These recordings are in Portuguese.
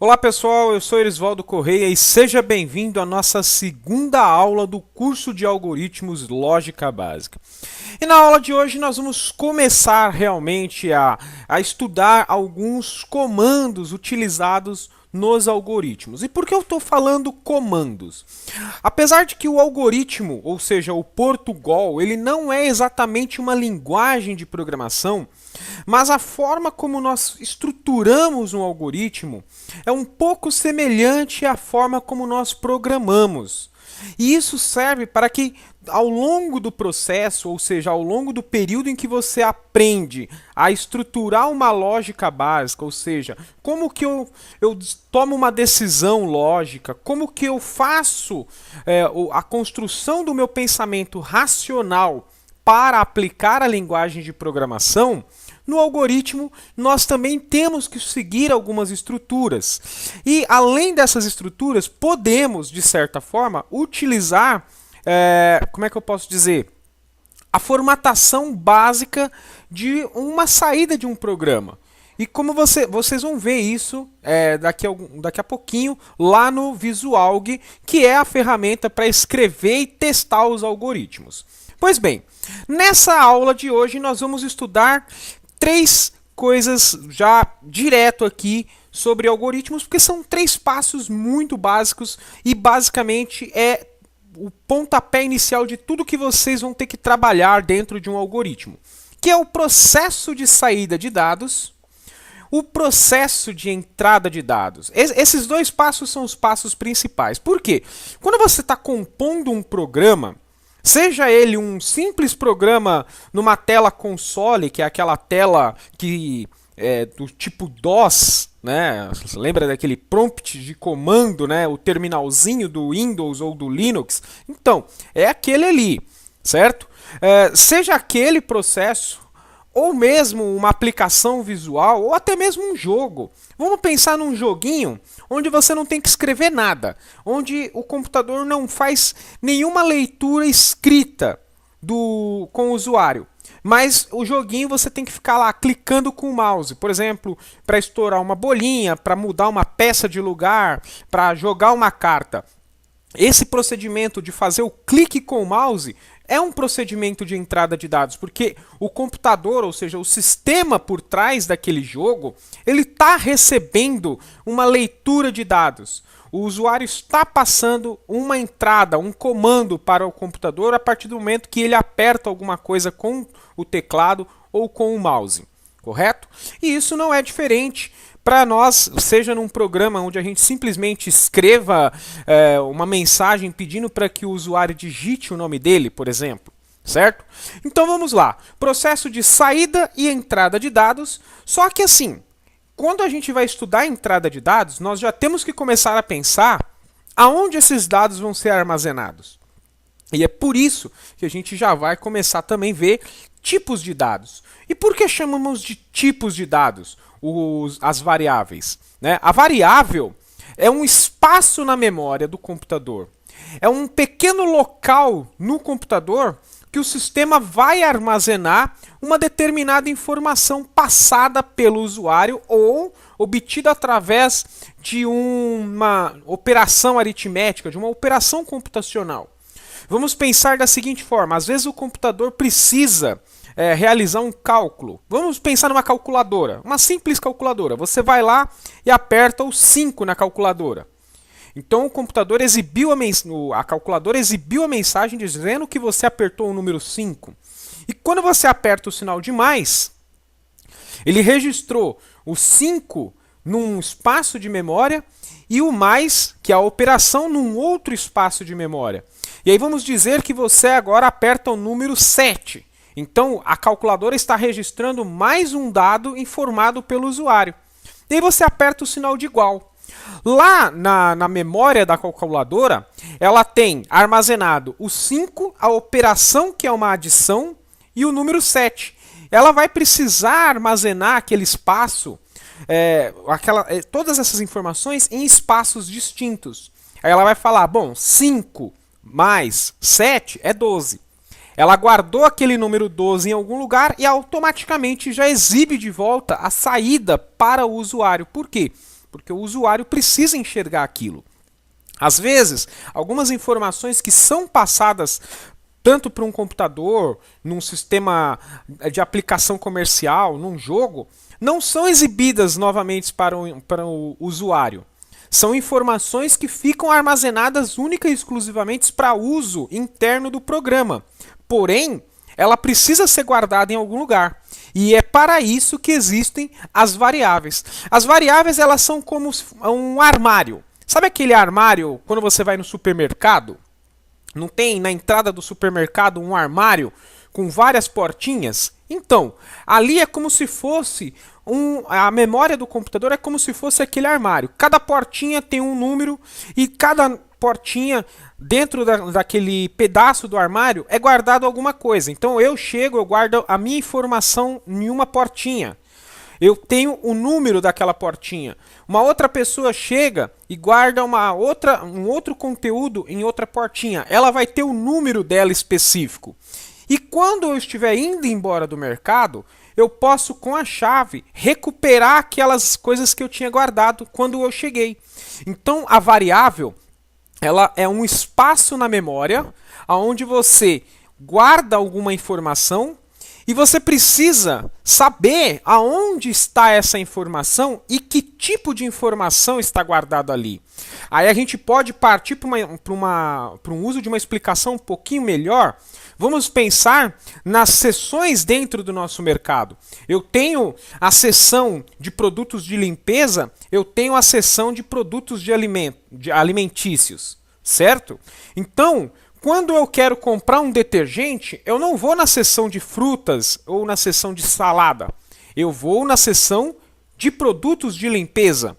Olá pessoal, eu sou Erisvaldo Correia e seja bem-vindo à nossa segunda aula do curso de Algoritmos Lógica Básica. E na aula de hoje nós vamos começar realmente a estudar alguns comandos utilizados nos algoritmos. E por que eu estou falando comandos? Apesar de que o algoritmo, ou seja, o Portugal, ele não é exatamente uma linguagem de programação, mas a forma como nós estruturamos um algoritmo é um pouco semelhante à forma como nós programamos. E isso serve para que ao longo do processo, ou seja, ao longo do período em que você aprende a estruturar uma lógica básica, ou seja, como que eu tomo uma decisão lógica, como que eu faço a construção do meu pensamento racional para aplicar a linguagem de programação, no algoritmo, nós também temos que seguir algumas estruturas. E, além dessas estruturas, podemos, de certa forma, utilizar, como é que eu posso dizer? A formatação básica de uma saída de um programa. E como vocês vão ver isso daqui a pouquinho lá no Visualg, que é a ferramenta para escrever e testar os algoritmos. Pois bem, nessa aula de hoje nós vamos estudar três coisas já direto aqui sobre algoritmos, porque são três passos muito básicos e basicamente é o pontapé inicial de tudo que vocês vão ter que trabalhar dentro de um algoritmo, que é o processo de saída de dados, o processo de entrada de dados. Esses dois passos são os passos principais. Por quê? Quando você está compondo um programa, seja ele um simples programa numa tela console, que é aquela tela que é do tipo DOS, né? Você lembra daquele prompt de comando, né? O terminalzinho do Windows ou do Linux? Então, é aquele ali, certo? Seja aquele processo, ou mesmo uma aplicação visual, ou até mesmo um jogo. Vamos pensar num joguinho onde você não tem que escrever nada, onde o computador não faz nenhuma leitura escrita com o usuário. Mas o joguinho você tem que ficar lá clicando com o mouse, por exemplo, para estourar uma bolinha, para mudar uma peça de lugar, para jogar uma carta. Esse procedimento de fazer o clique com o mouse é um procedimento de entrada de dados, porque o computador, ou seja, o sistema por trás daquele jogo, ele está recebendo uma leitura de dados. O usuário está passando uma entrada, um comando para o computador a partir do momento que ele aperta alguma coisa com o teclado ou com o mouse, correto? E isso não é diferente para nós, seja num programa onde a gente simplesmente escreva uma mensagem pedindo para que o usuário digite o nome dele, por exemplo, certo? Então vamos lá, processo de saída e entrada de dados, só que assim, quando a gente vai estudar a entrada de dados, nós já temos que começar a pensar aonde esses dados vão ser armazenados. E é por isso que a gente já vai começar também a ver tipos de dados. E por que chamamos de tipos de dados? As variáveis, né? A variável é um espaço na memória do computador. É um pequeno local no computador que o sistema vai armazenar uma determinada informação passada pelo usuário ou obtida através de uma operação aritmética, de uma operação computacional. Vamos pensar da seguinte forma: às vezes o computador precisa realizar um cálculo. Vamos pensar numa calculadora, uma simples calculadora. Você vai lá e aperta o 5 na calculadora. Então o computador a calculadora exibiu a mensagem dizendo que você apertou o número 5. E quando você aperta o sinal de mais, ele registrou o 5 num espaço de memória e o mais, que é a operação, num outro espaço de memória. E aí vamos dizer que você agora aperta o número 7. Então, a calculadora está registrando mais um dado informado pelo usuário. E aí você aperta o sinal de igual. Lá na memória da calculadora, ela tem armazenado o 5, a operação, que é uma adição, e o número 7. Ela vai precisar armazenar aquele espaço, todas essas informações em espaços distintos. Aí ela vai falar, bom, 5 mais 7 é 12. Ela guardou aquele número 12 em algum lugar e automaticamente já exibe de volta a saída para o usuário. Por quê? porque o usuário precisa enxergar aquilo. Às vezes, algumas informações que são passadas tanto para um computador, num sistema de aplicação comercial, num jogo, não são exibidas novamente para o usuário. São informações que ficam armazenadas única e exclusivamente para uso interno do programa. Porém, ela precisa ser guardada em algum lugar. E é para isso que existem as variáveis. As variáveis, elas são como um armário. Sabe aquele armário quando você vai no supermercado? Não tem na entrada do supermercado um armário com várias portinhas? Então, ali é como se fosse a memória do computador é como se fosse aquele armário. Cada portinha tem um número e cada portinha dentro daquele pedaço do armário é guardado alguma coisa. Então eu guardo a minha informação em uma portinha. Eu tenho o número daquela portinha. Uma outra pessoa chega e guarda um outro conteúdo em outra portinha. Ela vai ter o número dela específico. E quando eu estiver indo embora do mercado, eu posso, com a chave, recuperar aquelas coisas que eu tinha guardado quando eu cheguei. Então, a variável, ela é um espaço na memória onde você guarda alguma informação e você precisa saber aonde está essa informação e que tipo de informação está guardado ali. Aí a gente pode partir para um uso de uma explicação um pouquinho melhor. Vamos pensar nas seções dentro do nosso mercado. Eu tenho a seção de produtos de limpeza, eu tenho a seção de produtos de alimentícios, certo? Então, quando eu quero comprar um detergente, eu não vou na seção de frutas ou na seção de salada. Eu vou na seção de produtos de limpeza.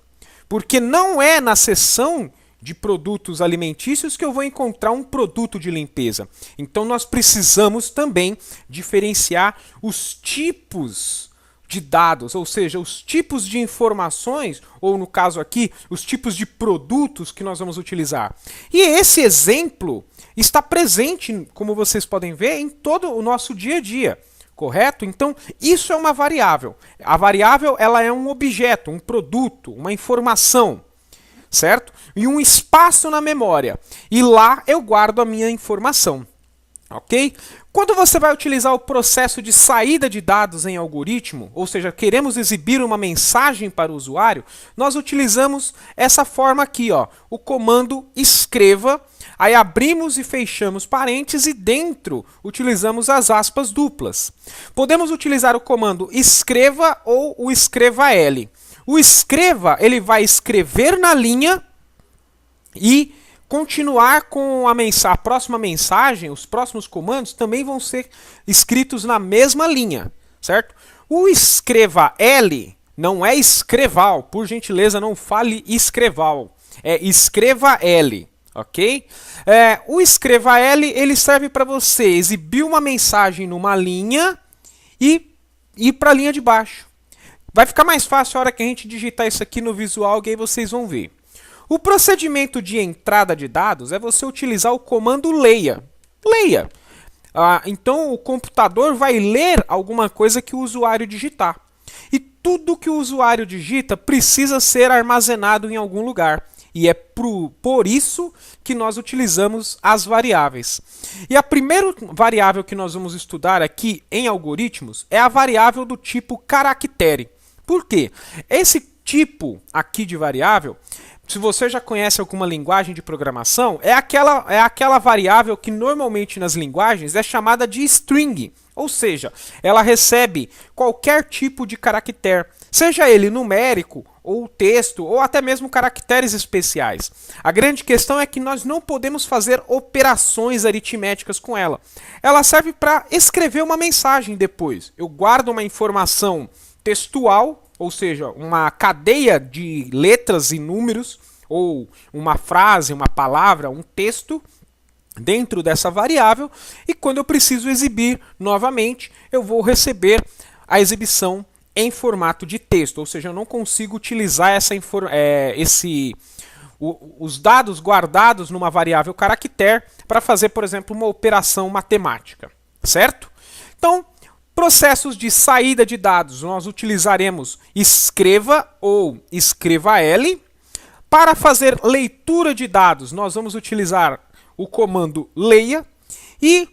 Porque não é na seção de produtos alimentícios que eu vou encontrar um produto de limpeza. Então nós precisamos também diferenciar os tipos de dados, ou seja, os tipos de informações, ou no caso aqui, os tipos de produtos que nós vamos utilizar. E esse exemplo está presente, como vocês podem ver, em todo o nosso dia a dia. Correto? Então, isso é uma variável. A variável, ela é um objeto, um produto, uma informação, certo? E um espaço na memória. E lá eu guardo a minha informação, ok? Quando você vai utilizar o processo de saída de dados em algoritmo, ou seja, queremos exibir uma mensagem para o usuário, nós utilizamos essa forma aqui, ó, o comando escreva, aí abrimos e fechamos parênteses e dentro utilizamos as aspas duplas. Podemos utilizar o comando escreva ou o escreva L. O escreva, ele vai escrever na linha e continuar com a próxima mensagem, os próximos comandos também vão ser escritos na mesma linha, certo? O escreva L não é escreval, por gentileza não fale escreval, é escreva L, ok? O escreva L, ele serve para você exibir uma mensagem numa linha e ir para a linha de baixo. Vai ficar mais fácil a hora que a gente digitar isso aqui no visual, que aí vocês vão ver. O procedimento de entrada de dados é você utilizar o comando leia. Leia. Então o computador vai ler alguma coisa que o usuário digitar. E tudo que o usuário digita precisa ser armazenado em algum lugar. E é por isso que nós utilizamos as variáveis. E a primeira variável que nós vamos estudar aqui em algoritmos é a variável do tipo caractere. Por quê? Esse tipo aqui de variável, se você já conhece alguma linguagem de programação, é aquela variável que normalmente nas linguagens é chamada de string. Ou seja, ela recebe qualquer tipo de caractere, seja ele numérico, ou texto, ou até mesmo caracteres especiais. A grande questão é que nós não podemos fazer operações aritméticas com ela. Ela serve para escrever uma mensagem depois. Eu guardo uma informação textual, ou seja, uma cadeia de letras e números, ou uma frase, uma palavra, um texto, dentro dessa variável, e quando eu preciso exibir novamente, eu vou receber a exibição em formato de texto, ou seja, eu não consigo utilizar os dados guardados numa variável caractere para fazer, por exemplo, uma operação matemática, certo? Então, Processos de saída de dados, nós utilizaremos escreva ou escreva L. Para fazer leitura de dados, nós vamos utilizar o comando leia. E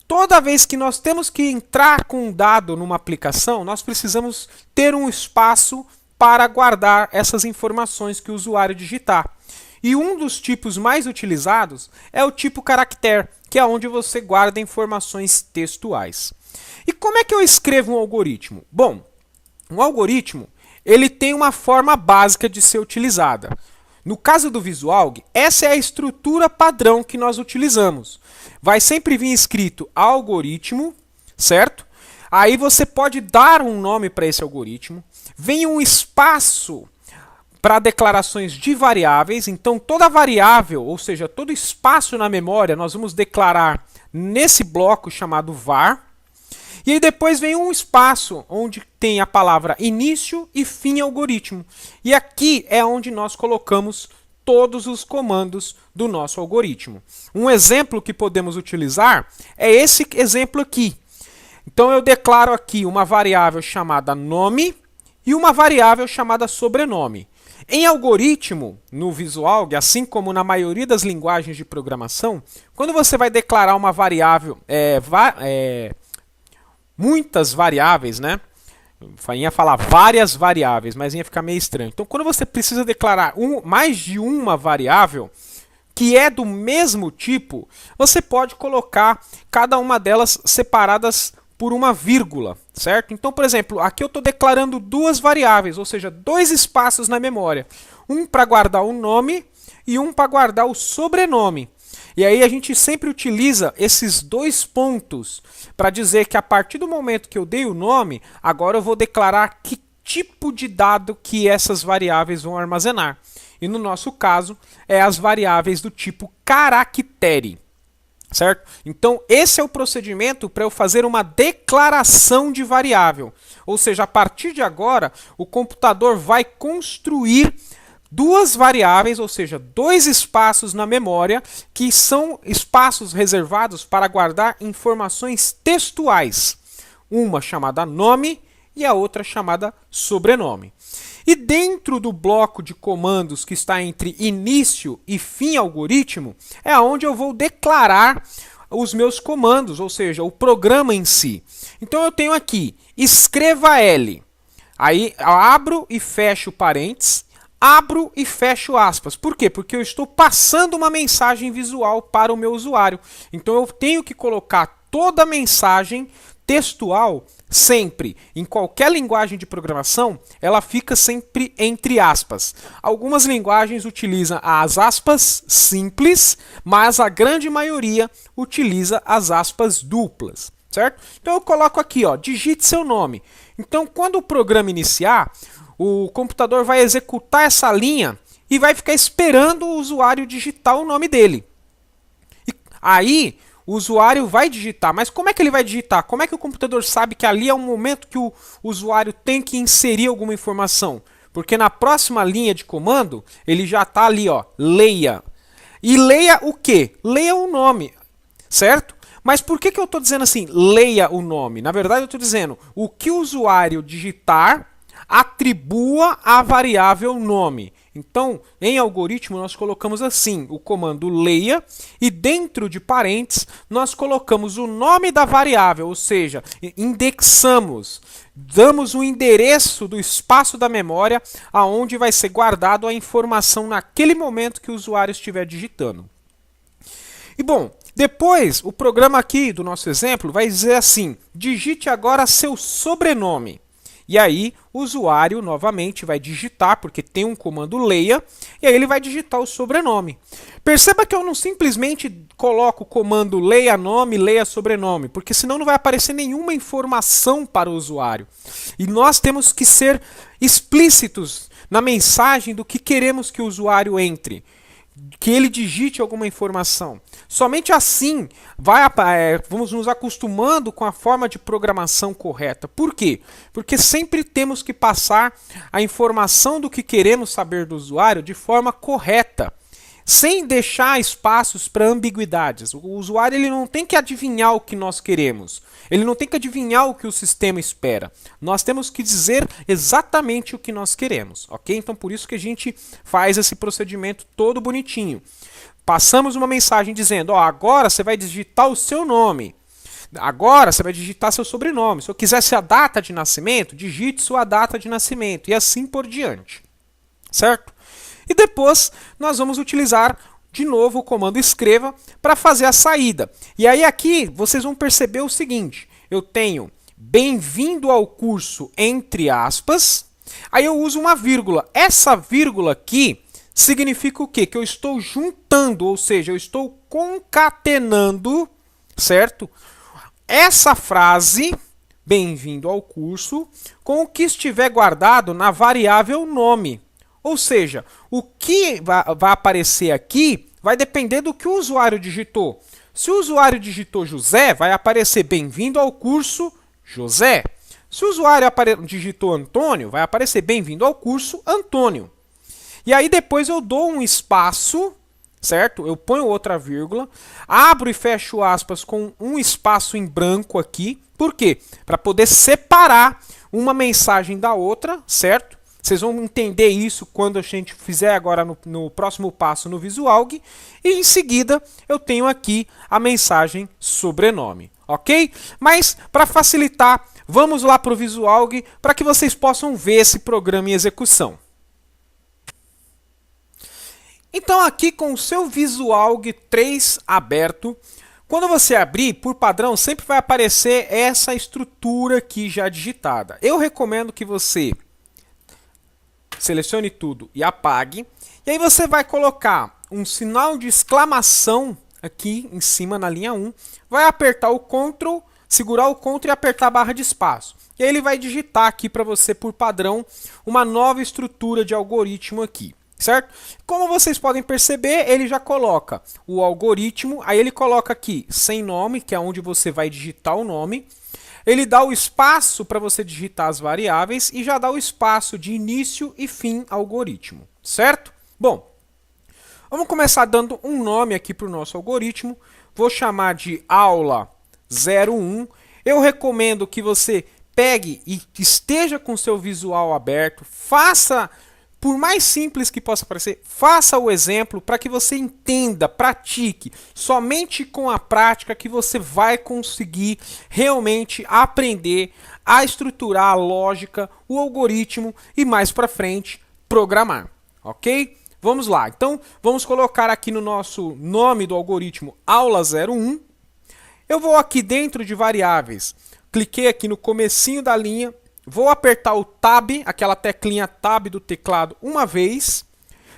toda vez que nós temos que entrar com um dado numa aplicação, nós precisamos ter um espaço para guardar essas informações que o usuário digitar. E um dos tipos mais utilizados é o tipo caractere, que é onde você guarda informações textuais. E como é que eu escrevo um algoritmo? Bom, um algoritmo ele tem uma forma básica de ser utilizada. No caso do VisuAlg, essa é a estrutura padrão que nós utilizamos. Vai sempre vir escrito algoritmo, certo? Aí você pode dar um nome para esse algoritmo. Vem um espaço para declarações de variáveis. Então, toda variável, ou seja, todo espaço na memória, nós vamos declarar nesse bloco chamado var. E aí depois vem um espaço onde tem a palavra início e fim algoritmo. E aqui é onde nós colocamos todos os comandos do nosso algoritmo. Um exemplo que podemos utilizar é esse exemplo aqui. Então eu declaro aqui uma variável chamada nome e uma variável chamada sobrenome. Em algoritmo, no VisuAlg, assim como na maioria das linguagens de programação, quando você vai declarar uma variável, muitas variáveis, né? Ia falar várias variáveis, mas ia ficar meio estranho. Então, quando você precisa declarar mais de uma variável que é do mesmo tipo, você pode colocar cada uma delas separadas por uma vírgula, certo? Então, por exemplo, aqui eu estou declarando duas variáveis, ou seja, dois espaços na memória. Um para guardar o nome e um para guardar o sobrenome. E aí a gente sempre utiliza esses dois pontos para dizer que a partir do momento que eu dei o nome, agora eu vou declarar que tipo de dado que essas variáveis vão armazenar. E no nosso caso, é as variáveis do tipo caractere. Certo? Então, esse é o procedimento para eu fazer uma declaração de variável. Ou seja, a partir de agora, o computador vai construir duas variáveis, ou seja, dois espaços na memória, que são espaços reservados para guardar informações textuais. Uma chamada nome e a outra chamada sobrenome. E dentro do bloco de comandos que está entre início e fim algoritmo, é onde eu vou declarar os meus comandos, ou seja, o programa em si. Então eu tenho aqui, escreva L. Aí eu abro e fecho parênteses, abro e fecho aspas. Por quê? Porque eu estou passando uma mensagem visual para o meu usuário. Então eu tenho que colocar toda a mensagem textual sempre, em qualquer linguagem de programação, ela fica sempre entre aspas. Algumas linguagens utilizam as aspas simples, mas a grande maioria utiliza as aspas duplas, certo? Então eu coloco aqui, ó, digite seu nome. Então quando o programa iniciar, o computador vai executar essa linha e vai ficar esperando o usuário digitar o nome dele. E aí o usuário vai digitar, mas como é que ele vai digitar? Como é que o computador sabe que ali é o momento que o usuário tem que inserir alguma informação? Porque na próxima linha de comando, ele já está ali, ó, leia. E leia o quê? Leia o nome, certo? Mas por que eu estou dizendo assim, leia o nome? Na verdade eu estou dizendo, o que o usuário digitar, atribua a variável nome. Então, em algoritmo, nós colocamos assim, o comando leia, e dentro de parênteses, nós colocamos o nome da variável, ou seja, indexamos, damos o endereço do espaço da memória aonde vai ser guardado a informação naquele momento que o usuário estiver digitando. E bom, depois, o programa aqui do nosso exemplo vai dizer assim, digite agora seu sobrenome. E aí, o usuário novamente vai digitar, porque tem um comando leia, e aí ele vai digitar o sobrenome. Perceba que eu não simplesmente coloco o comando leia nome, leia sobrenome, porque senão não vai aparecer nenhuma informação para o usuário. E nós temos que ser explícitos na mensagem do que queremos que o usuário entre, que ele digite alguma informação. Somente assim vamos nos acostumando com a forma de programação correta. Por quê? Porque sempre temos que passar a informação do que queremos saber do usuário de forma correta. sem deixar espaços para ambiguidades. O usuário ele não tem que adivinhar o que nós queremos. Ele não tem que adivinhar o que o sistema espera. Nós temos que dizer exatamente o que nós queremos, ok? Então por isso que a gente faz esse procedimento todo bonitinho. Passamos uma mensagem dizendo, ó, agora você vai digitar o seu nome. Agora você vai digitar seu sobrenome. Se eu quisesse a data de nascimento, digite sua data de nascimento e assim por diante. Certo? E depois nós vamos utilizar de novo o comando escreva para fazer a saída. E aí aqui vocês vão perceber o seguinte, eu tenho bem-vindo ao curso entre aspas, aí eu uso uma vírgula. Essa vírgula aqui significa o quê? Que eu estou juntando, ou seja, eu estou concatenando, certo? Essa frase, bem-vindo ao curso, com o que estiver guardado na variável nome. Ou seja, o que vai aparecer aqui vai depender do que o usuário digitou. Se o usuário digitou José, vai aparecer bem-vindo ao curso José. Se o usuário digitou Antônio, vai aparecer bem-vindo ao curso Antônio. E aí depois eu dou um espaço, certo? Eu ponho outra vírgula, abro e fecho aspas com um espaço em branco aqui. Por quê? Para poder separar uma mensagem da outra, certo? Vocês vão entender isso quando a gente fizer agora no próximo passo no Visualg. E em seguida eu tenho aqui a mensagem sobrenome, ok? Mas para facilitar, vamos lá para o Visualg para que vocês possam ver esse programa em execução. Então aqui com o seu Visualg 3 aberto, quando você abrir, por padrão, sempre vai aparecer essa estrutura aqui já digitada. Eu recomendo que você selecione tudo e apague. E aí você vai colocar um sinal de exclamação aqui em cima na linha 1. Vai apertar o Ctrl, segurar o Ctrl e apertar a barra de espaço. E aí ele vai digitar aqui para você, por padrão, uma nova estrutura de algoritmo aqui. Certo? Como vocês podem perceber, ele já coloca o algoritmo. Aí ele coloca aqui sem nome, que é onde você vai digitar o nome. Ele dá o espaço para você digitar as variáveis e já dá o espaço de início e fim algoritmo, certo? Bom, vamos começar dando um nome aqui para o nosso algoritmo. Vou chamar de aula 01. Eu recomendo que você pegue e esteja com seu visual aberto, faça, por mais simples que possa parecer, faça o exemplo para que você entenda, pratique. Somente com a prática que você vai conseguir realmente aprender a estruturar a lógica, o algoritmo e mais para frente programar, ok? Vamos lá, então vamos colocar aqui no nosso nome do algoritmo aula 01. Eu vou aqui dentro de variáveis, cliquei aqui no comecinho da linha, vou apertar o Tab, aquela teclinha Tab do teclado uma vez,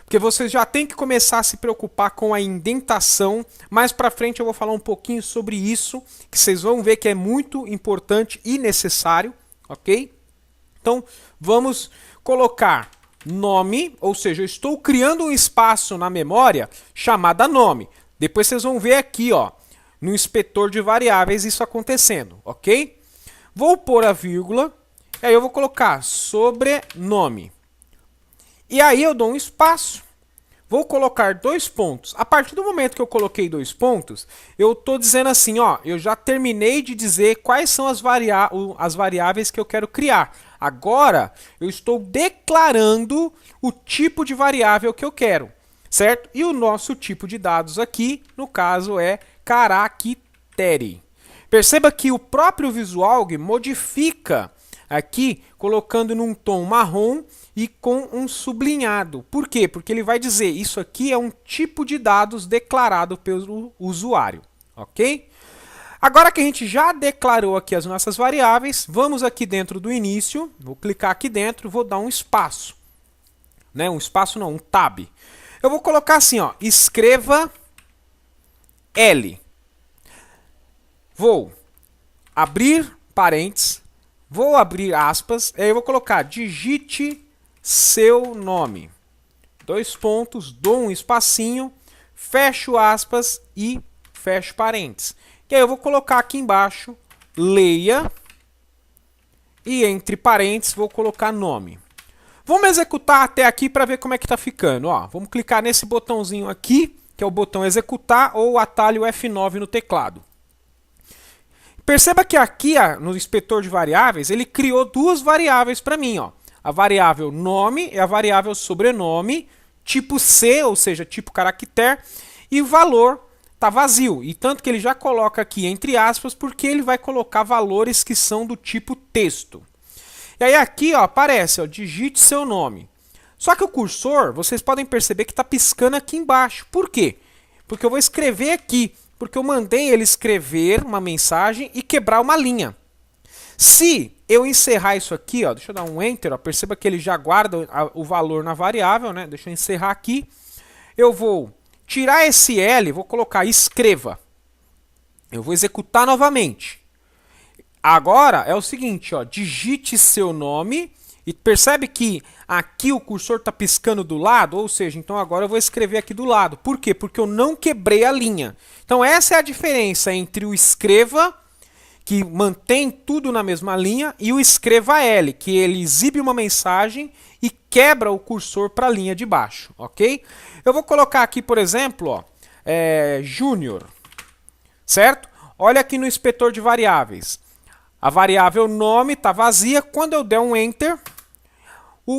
porque vocês já tem que começar a se preocupar com a indentação. Mais para frente eu vou falar um pouquinho sobre isso, que vocês vão ver que é muito importante e necessário, ok? Então vamos colocar nome, ou seja, eu estou criando um espaço na memória chamada nome. Depois vocês vão ver aqui, ó, no inspetor de variáveis isso acontecendo, ok? Vou pôr a vírgula. E aí eu vou colocar sobrenome. E aí eu dou um espaço. Vou colocar 2 pontos. A partir do momento que eu coloquei 2 pontos, eu estou dizendo assim, ó, eu já terminei de dizer quais são as variáveis que eu quero criar. Agora eu estou declarando o tipo de variável que eu quero, certo? E o nosso tipo de dados aqui, no caso, é caractere. Perceba que o próprio Visualg modifica aqui, colocando num tom marrom e com um sublinhado. Por quê? Porque ele vai dizer, isso aqui é um tipo de dados declarado pelo usuário, ok? Agora que a gente já declarou aqui as nossas variáveis, vamos aqui dentro do início, vou clicar aqui dentro, vou dar um espaço. Né? Um espaço não, um tab. Eu vou colocar assim, ó, escreva L. Vou abrir parênteses, vou abrir aspas, aí eu vou colocar digite seu nome. 2 pontos, dou um espacinho, fecho aspas e fecho parênteses. E aí eu vou colocar aqui embaixo, leia, e entre parênteses vou colocar nome. Vamos executar até aqui para ver como é que está ficando. Ó, vamos clicar nesse botãozinho aqui, que é o botão executar ou o atalho F9 no teclado. Perceba que aqui no inspetor de variáveis, ele criou duas variáveis para mim. Ó. A variável nome e a variável sobrenome, tipo C, ou seja, tipo caractere, e o valor está vazio. E tanto que ele já coloca aqui entre aspas, porque ele vai colocar valores que são do tipo texto. E aí aqui ó, aparece, ó, digite seu nome. Só que o cursor, vocês podem perceber que está piscando aqui embaixo. Por quê? Porque eu vou escrever aqui. Porque eu mandei ele escrever uma mensagem e quebrar uma linha. Se eu encerrar isso aqui, ó, deixa eu dar um Enter, ó, perceba que ele já guarda o valor na variável, né? Deixa eu encerrar aqui. Eu vou tirar esse L, vou colocar escreva. Eu vou executar novamente. Agora é o seguinte, ó, digite seu nome e percebe que aqui o cursor está piscando do lado, ou seja, então agora eu vou escrever aqui do lado. Por quê? Porque eu não quebrei a linha. Então essa é a diferença entre o escreva, que mantém tudo na mesma linha, e o escreva L, que ele exibe uma mensagem e quebra o cursor para a linha de baixo, ok? Eu vou colocar aqui, por exemplo, ó, Júnior, certo? Olha aqui no inspetor de variáveis. A variável nome está vazia. Quando eu der um Enter,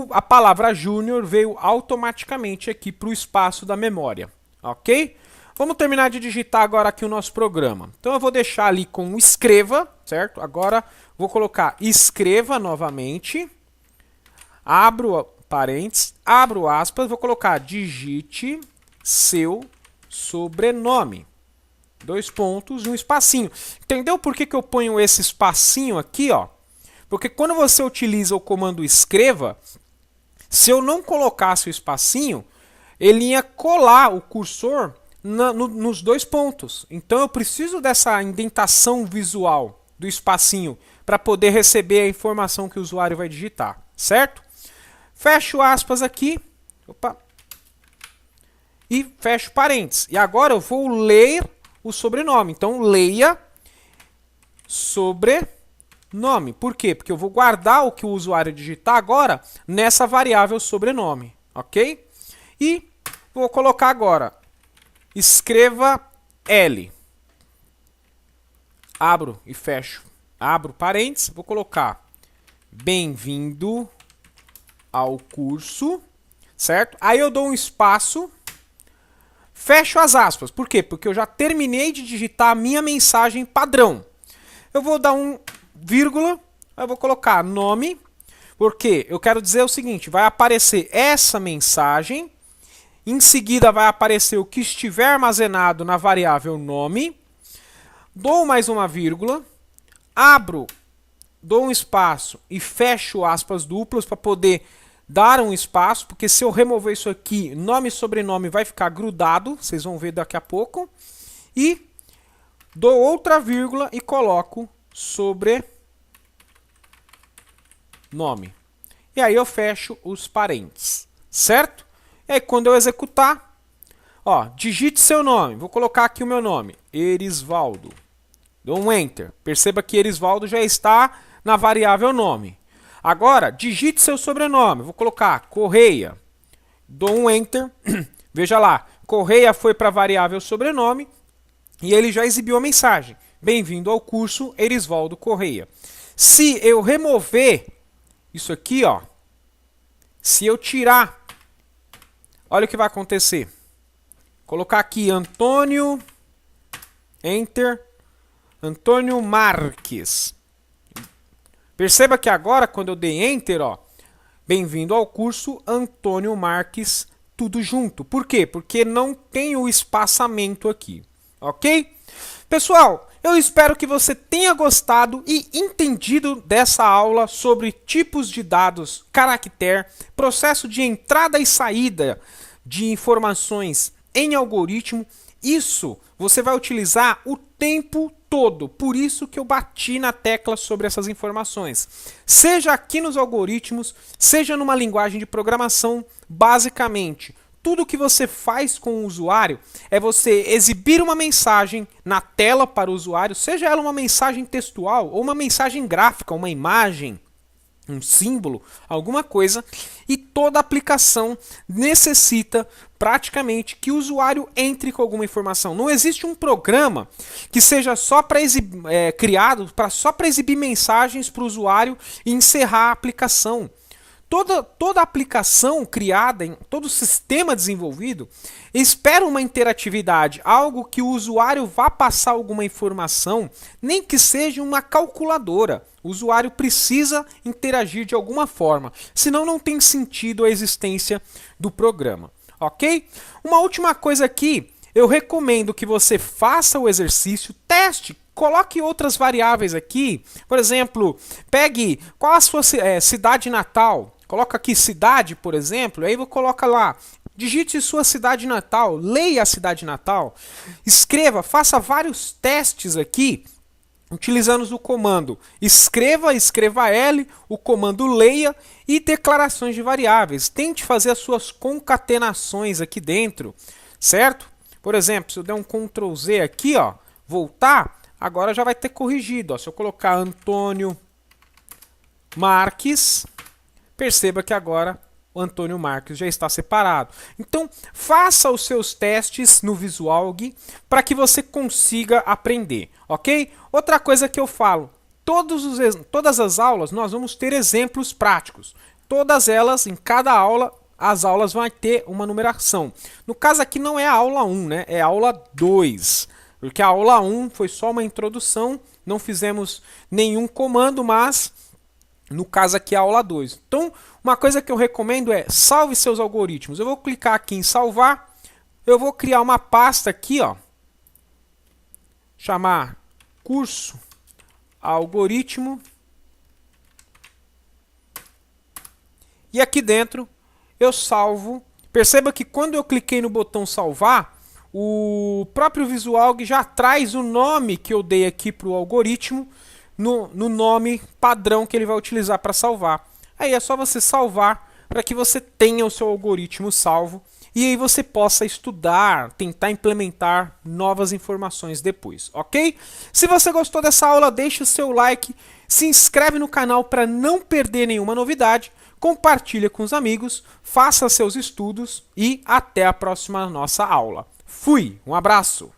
a palavra Júnior veio automaticamente aqui para o espaço da memória. Ok? Vamos terminar de digitar agora aqui o nosso programa. Então eu vou deixar ali com escreva, certo? Agora vou colocar escreva novamente. Abro parênteses, abro aspas, vou colocar digite seu sobrenome. 2 pontos e um espacinho. Entendeu por que eu ponho esse espacinho aqui, ó? Porque quando você utiliza o comando escreva, se eu não colocasse o espacinho, ele ia colar o cursor nos 2 pontos. Então eu preciso dessa indentação visual do espacinho para poder receber a informação que o usuário vai digitar, certo? Fecho aspas aqui. Opa. E fecho parênteses. E agora eu vou ler o sobrenome. Então, leia sobrenome. Por quê? Porque eu vou guardar o que o usuário digitar agora nessa variável sobrenome. Ok? E vou colocar agora, escreva L. Abro e fecho. Abro parênteses. Vou colocar bem-vindo ao curso. Certo? Aí eu dou um espaço. Fecho as aspas. Por quê? Porque eu já terminei de digitar a minha mensagem padrão. Eu vou dar um vírgula, eu vou colocar nome, porque eu quero dizer o seguinte, vai aparecer essa mensagem, em seguida vai aparecer o que estiver armazenado na variável nome, dou mais uma vírgula, abro, dou um espaço e fecho aspas duplas para poder dar um espaço, porque se eu remover isso aqui, nome e sobrenome vai ficar grudado, vocês vão ver daqui a pouco. E dou outra vírgula e coloco sobrenome. E aí eu fecho os parênteses, certo? E aí quando eu executar, ó, digite seu nome, vou colocar aqui o meu nome, Erisvaldo. Dou um Enter, perceba que Erisvaldo já está na variável nome. Agora, digite seu sobrenome. Vou colocar Correia. Dou um Enter. Veja lá, Correia foi para a variável sobrenome e ele já exibiu a mensagem. Bem-vindo ao curso Erisvaldo Correia. Se eu remover isso aqui, ó, se eu tirar, olha o que vai acontecer. Colocar aqui Antônio, Enter, Antônio Marques. Perceba que agora, quando eu dei Enter, ó, bem-vindo ao curso Antônio Marques, tudo junto. Por quê? Porque não tem o espaçamento aqui, ok? Pessoal, eu espero que você tenha gostado e entendido dessa aula sobre tipos de dados, caractere, processo de entrada e saída de informações em algoritmo. Isso você vai utilizar o tempo todo, por isso que eu bati na tecla sobre essas informações. Seja aqui nos algoritmos, seja numa linguagem de programação, basicamente, tudo que você faz com o usuário é você exibir uma mensagem na tela para o usuário, seja ela uma mensagem textual ou uma mensagem gráfica, uma imagem, um símbolo, alguma coisa, e toda aplicação necessita praticamente que o usuário entre com alguma informação. Não existe um programa que seja só para criado só para exibir mensagens para o usuário e encerrar a aplicação. Toda aplicação criada, todo sistema desenvolvido, espera uma interatividade, algo que o usuário vá passar alguma informação, nem que seja uma calculadora. O usuário precisa interagir de alguma forma, senão não tem sentido a existência do programa, ok? Uma última coisa aqui, eu recomendo que você faça o exercício, teste, coloque outras variáveis aqui, por exemplo, pegue qual a sua cidade natal. Coloca aqui cidade, por exemplo, aí você coloca lá, digite sua cidade natal, leia a cidade natal, escreva, faça vários testes aqui, utilizando o comando escreva L, o comando leia e declarações de variáveis. Tente fazer as suas concatenações aqui dentro, certo? Por exemplo, se eu der um Ctrl Z aqui, ó, voltar, agora já vai ter corrigido. Ó. Se eu colocar Antônio Marques, perceba que agora o Antônio Marques já está separado. Então, faça os seus testes no Visualg para que você consiga aprender, ok? Outra coisa que eu falo, todas as aulas nós vamos ter exemplos práticos. Todas elas, em cada aula, as aulas vão ter uma numeração. No caso aqui não é a aula 1, né? É a aula 2. Porque a aula 1 foi só uma introdução, não fizemos nenhum comando, mas no caso aqui é a aula 2. Então, uma coisa que eu recomendo é salve seus algoritmos. Eu vou clicar aqui em salvar. Eu vou criar uma pasta aqui, ó, chamar curso algoritmo. E aqui dentro eu salvo. Perceba que quando eu cliquei no botão salvar, o próprio Visualg já traz o nome que eu dei aqui para o algoritmo no nome padrão que ele vai utilizar para salvar. Aí é só você salvar para que você tenha o seu algoritmo salvo e aí você possa estudar, tentar implementar novas informações depois, ok? Se você gostou dessa aula, deixe o seu like, se inscreve no canal para não perder nenhuma novidade, compartilha com os amigos, faça seus estudos e até a próxima nossa aula. Fui, um abraço!